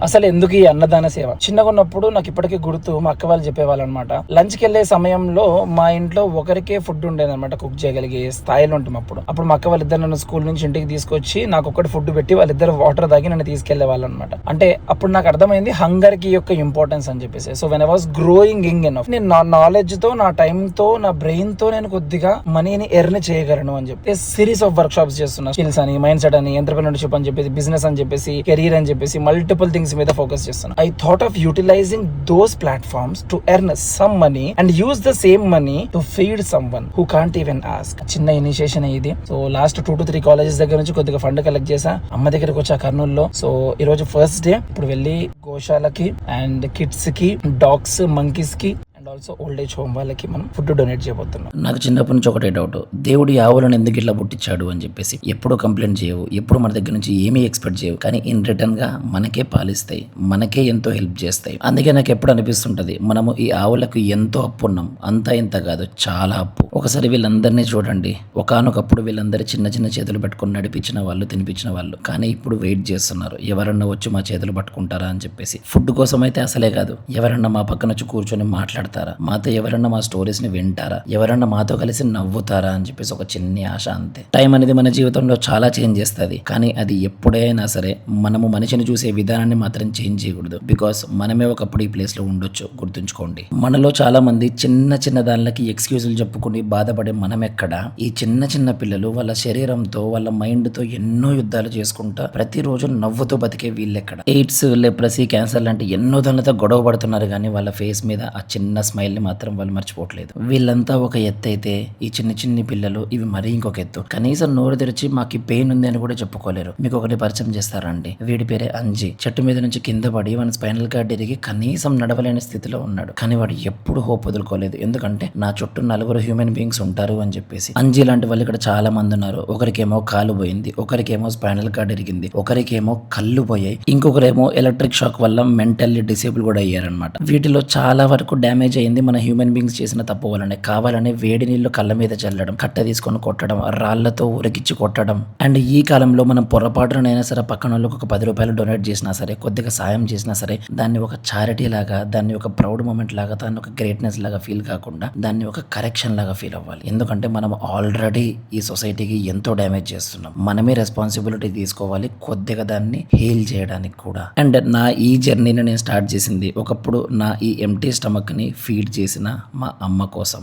అసలు ఎందుకు ఈ అన్నదాన సేవ? చిన్నగా ఉన్నప్పుడు నాకు ఇప్పటికీ గుర్తు, మా అక్క వాళ్ళు చెప్పేవాళ్ళు అనమాట. లంచ్ కి వెళ్లే సమయంలో మా ఇంట్లో ఒకరికే ఫుడ్ ఉండేది అనమాట, కుక్ చేయగలిగే స్థాయిలో ఉంటాం. అప్పుడు మా అక్క వాళ్ళిద్దరు నన్ను స్కూల్ నుంచి ఇంటికి తీసుకొచ్చి నాకు ఒకటి ఫుడ్ పెట్టి వాళ్ళిద్దరు వాటర్ తాగి నన్ను తీసుకెళ్లే వాళ్ళు అనమాట. అంటే అప్పుడు నాకు అర్థమైంది హంగర్ కి యొక్క ఇంపార్టెన్స్ అని చెప్పేసి. So when I was growing enough, నేను నా నాలెడ్జ్ తో, నా టైం తో, నా బ్రెయిన్ తో నేను కొద్దిగా మనీని ఎర్న్ చేయగలను అని చెప్పి సిరీస్ ఆఫ్ వర్క్ షాప్స్ చేస్తున్నా. స్కిల్స్ అని, మైండ్ సెట్ అని, ఎంటర్‌ప్రెన్యూర్‌షిప్ అని చెప్పేసి, బిజినెస్ అని చెప్పేసి, కెరీర్ అని చెప్పేసి, మల్టిపుల్ థింగ్స్ మీద ఫోకస్ చేస్తున్నా. I thought of utilising those platforms to earn some money and use the same money to feed someone who can't even ask. చిన్న ఇనిషియేషన్ ఇది. సో లాస్ట్ 2 to 3 కాలేజెస్ దగ్గర నుంచి కొద్దిగా fund collect చేసా. అమ్మ దగ్గరకు వచ్చా కర్నూలులో. సో ఈ రోజు ఫస్ట్ డే. ఇప్పుడు వెళ్ళి గోశాలకి అండ్ కిడ్స్ కి, డాగ్స్, మంకీస్ కి and also old age home వాళ్ళకి మనం ఫుడ్ డొనేట్ చేయబోతున్నాం. నాకు చిన్నప్పటి నుంచి ఒకటే డౌట్, దేవుడు ఈ ఆవులను ఎందుకు ఇట్లా పుట్టించాడు అని చెప్పేసి. ఎప్పుడు కంప్లైంట్ చేయవు, ఎప్పుడు మన దగ్గర నుంచి ఏమీ ఎక్స్పెక్ట్ చేయవు, కానీ ఇన్ రిటర్న్ గా మనకే పాలిస్తాయి, మనకే ఎంతో హెల్ప్ చేస్తాయి. అందుకే నాకు ఎప్పుడు అనిపిస్తుంటది, మనము ఈ ఆవులకు ఎంతో అప్పు ఉన్నాం. అంతా ఇంత కాదు, చాలా అప్పు. ఒకసారి వీళ్ళందరినీ చూడండి. ఒకానొకప్పుడు వీళ్ళందరూ చిన్న చిన్న చేతులు పట్టుకుని నడిపించిన వాళ్ళు, తినిపించిన వాళ్ళు, కానీ ఇప్పుడు వెయిట్ చేస్తున్నారు ఎవరన్నా వచ్చి మా చేతులు పట్టుకుంటారా అని చెప్పేసి. ఫుడ్ కోసం అయితే అసలే కాదు, ఎవరన్నా మా పక్కన వచ్చి కూర్చొని మాట్లాడతారా, మాతో ఎవరన్నా మా స్టోరీస్ ని వింటారా, ఎవరన్నా మాతో కలిసి నవ్వుతారా అని చెప్పేసి ఒక చిన్న ఆశ, అంతే. టైం అనేది మన జీవితంలో చాలా చేంజ్ చేస్తుంది, కానీ అది ఎప్పుడైనా సరే మనము మనిషిని చూసే విధానాన్ని మాత్రం చేంజ్ చేయకూడదు. బికాస్ మనమే ఒకప్పుడు ఈ ప్లేస్ లో ఉండొచ్చు, గుర్తుంచుకోండి. మనలో చాలా మంది చిన్న చిన్న దానికి ఎక్స్క్యూజులు చెప్పుకుని బాధపడే మనం ఎక్కడ, ఈ చిన్న చిన్న పిల్లలు వాళ్ళ శరీరంతో, వాళ్ళ మైండ్ తో ఎన్నో యుద్ధాలు చేసుకుంటా ప్రతిరోజు నవ్వుతూ బతికే వీళ్ళెక్కడ. ఎయిడ్స్, లెప్రసీ, క్యాన్సర్ లాంటి ఎన్నో దానితో గొడవ పడుతున్నారు, కానీ వాళ్ళ ఫేస్ మీద ఆ చిన్న స్మైల్ ని మాత్రం వాళ్ళు మర్చిపోవట్లేదు. వీళ్ళంతా ఒక ఎత్తు అయితే, ఈ చిన్న చిన్ని పిల్లలు ఇవి మరీ ఇంకొక ఎత్తు. కనీసం నోరు తెరిచి మాకు పెయిన్ ఉంది అని కూడా చెప్పుకోలేరు. మీకు ఒకటి పరిచయం చేస్తారండి, వీడి పేరే అంజీ. చెట్టు మీద నుంచి కింద పడి మన స్పైనల్ కార్డ్ ఇరిగి కనీసం నడవలేని స్థితిలో ఉన్నాడు, కానీ వాడు ఎప్పుడు హోప్ వదులుకోలేదు. ఎందుకంటే నా చుట్టూ 4 హ్యూమన్ బీయింగ్స్ ఉంటారు అని చెప్పేసి. అంజీ లాంటి వాళ్ళు ఇక్కడ చాలా మంది ఉన్నారు. ఒకరికేమో కాలు పోయింది, ఒకరికేమో స్పైనల్ కార్డ్ ఇరిగింది, ఒకరికేమో కళ్ళు పోయాయి, ఇంకొకరేమో ఎలక్ట్రిక్ షాక్ వల్ల మెంటల్లీ డిసేబుల్ కూడా అయ్యారనమాట. వీటిలో చాలా వరకు డ్యామేజ్ అయింది మన హ్యూమన్ బీయింగ్స్ చేసిన తప్పు వల్లనే. కావాలని వేడి నీళ్లు కళ్ళ మీద చల్లడం, కట్ట తీసుకొని కొట్టడం, రాళ్లతో ఉరికిచ్చి కొట్టడం. అండ్ ఈ కాలంలో మనం పొరపాటునైనా సరే పక్కన వాళ్ళకి ఒక 10 రూపాయలు డొనేట్ చేసినా సరే, కొద్దిగా సాయం చేసినా సరే, దాన్ని ఒక చారిటీ లాగా, దాన్ని ఒక ప్రౌడ్ మూమెంట్ లాగా, దాన్ని ఒక గ్రేట్నెస్ లాగా ఫీల్ కాకుండా దాన్ని ఒక కరెక్షన్ లాగా ఫీల్ అవ్వాలి. ఎందుకంటే మనం ఆల్రెడీ ఈ సొసైటీకి ఎంతో డ్యామేజ్ చేస్తున్నాం. మనమే రెస్పాన్సిబిలిటీ తీసుకోవాలి కొద్దిగా దాన్ని హీల్ చేయడానికి కూడా. అండ్ నా ఈ జర్నీని నేను స్టార్ట్ చేసింది ఒకప్పుడు నా ఈ ఎంటీ స్టమక్ ని ఫీడ్ చేసిన మా అమ్మ కోసం.